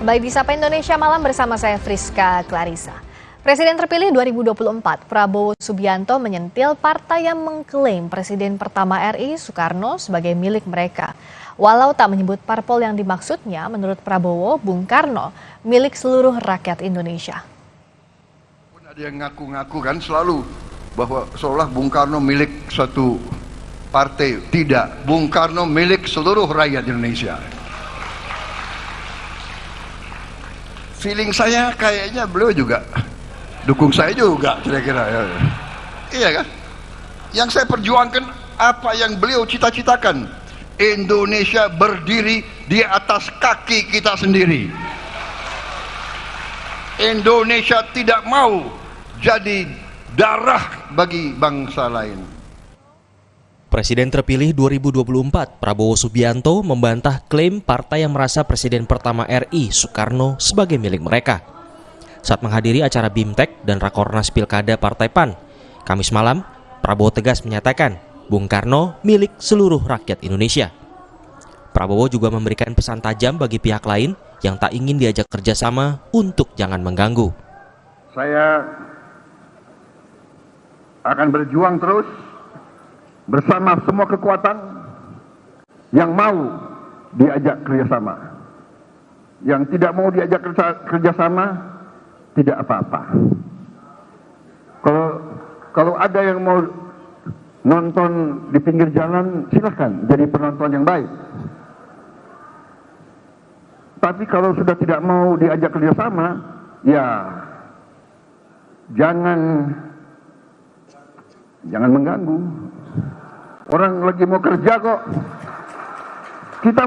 Kembali di Sapa Indonesia Malam bersama saya Friska Clarissa. Presiden terpilih 2024 Prabowo Subianto menyentil partai yang mengklaim Presiden pertama RI Soekarno sebagai milik mereka. Walau tak menyebut parpol yang dimaksudnya, menurut Prabowo, Bung Karno milik seluruh rakyat Indonesia. Ada yang ngaku-ngaku kan selalu bahwa seolah Bung Karno milik suatu partai. Tidak, Bung Karno milik seluruh rakyat Indonesia. Feeling saya kayaknya beliau juga dukung saya juga kira-kira ya. Iya kan? Yang saya perjuangkan apa yang beliau cita-citakan. Indonesia berdiri di atas kaki kita sendiri. Indonesia tidak mau jadi darah bagi bangsa lain. Presiden terpilih 2024 Prabowo Subianto membantah klaim partai yang merasa Presiden pertama RI Soekarno sebagai milik mereka. Saat menghadiri acara BIMTEK dan Rakornas Pilkada Partai PAN, Kamis malam, Prabowo tegas menyatakan Bung Karno milik seluruh rakyat Indonesia. Prabowo juga memberikan pesan tajam bagi pihak lain yang tak ingin diajak kerjasama untuk jangan mengganggu. Saya akan berjuang terus bersama semua kekuatan yang mau diajak kerjasama. Yang tidak mau diajak kerjasama, tidak apa-apa. Kalau ada yang mau nonton di pinggir jalan, silahkan jadi penonton yang baik. Tapi kalau sudah tidak mau diajak kerjasama, ya jangan mengganggu. Orang lagi mau kerja kok. Kita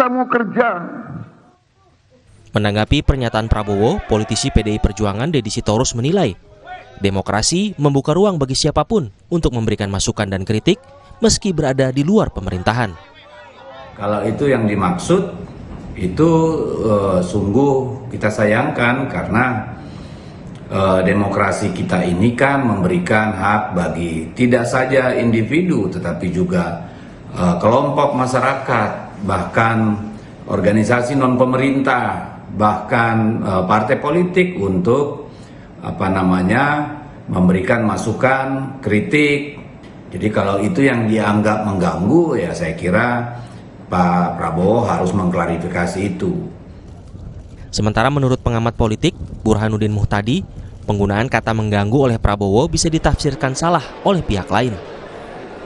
mau kerja. Menanggapi pernyataan Prabowo, politisi PDI Perjuangan Deddy Sitorus menilai demokrasi membuka ruang bagi siapapun untuk memberikan masukan dan kritik meski berada di luar pemerintahan. Kalau itu yang dimaksud, itu sungguh kita sayangkan karena demokrasi kita ini kan memberikan hak bagi tidak saja individu tetapi juga kelompok masyarakat, bahkan organisasi non pemerintah, bahkan partai politik untuk memberikan masukan, kritik. Jadi kalau itu yang dianggap mengganggu, ya saya kira Pak Prabowo harus mengklarifikasi itu. Sementara menurut pengamat politik Burhanuddin Muhtadi, penggunaan kata mengganggu oleh Prabowo bisa ditafsirkan salah oleh pihak lain.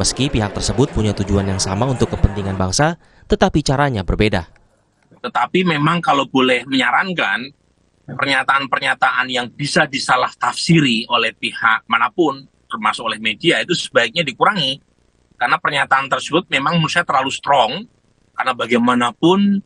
Meski pihak tersebut punya tujuan yang sama untuk kepentingan bangsa, tetapi caranya berbeda. Tetapi memang kalau boleh menyarankan, pernyataan-pernyataan yang bisa disalah tafsiri oleh pihak manapun, termasuk oleh media, itu sebaiknya dikurangi. Karena pernyataan tersebut memang menurut saya terlalu strong, karena bagaimanapun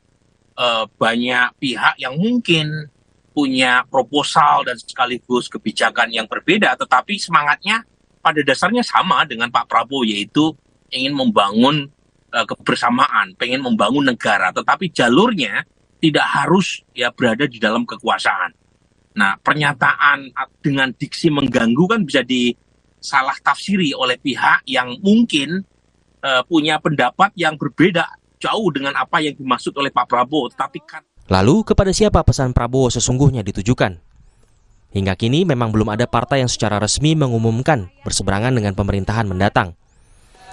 banyak pihak yang mungkin punya proposal dan sekaligus kebijakan yang berbeda, tetapi semangatnya pada dasarnya sama dengan Pak Prabowo, yaitu ingin membangun kebersamaan, pengen membangun negara, tetapi jalurnya tidak harus ya berada di dalam kekuasaan. Nah, pernyataan dengan diksi mengganggu kan bisa disalah tafsiri oleh pihak yang mungkin punya pendapat yang berbeda jauh dengan apa yang dimaksud oleh Pak Prabowo, tetapi kan. Lalu kepada siapa pesan Prabowo sesungguhnya ditujukan? Hingga kini memang belum ada partai yang secara resmi mengumumkan berseberangan dengan pemerintahan mendatang.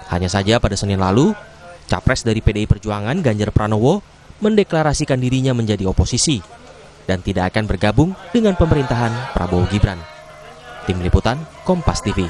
Hanya saja pada Senin lalu, Capres dari PDI Perjuangan Ganjar Pranowo mendeklarasikan dirinya menjadi oposisi dan tidak akan bergabung dengan pemerintahan Prabowo Gibran. Tim Liputan, Kompas TV.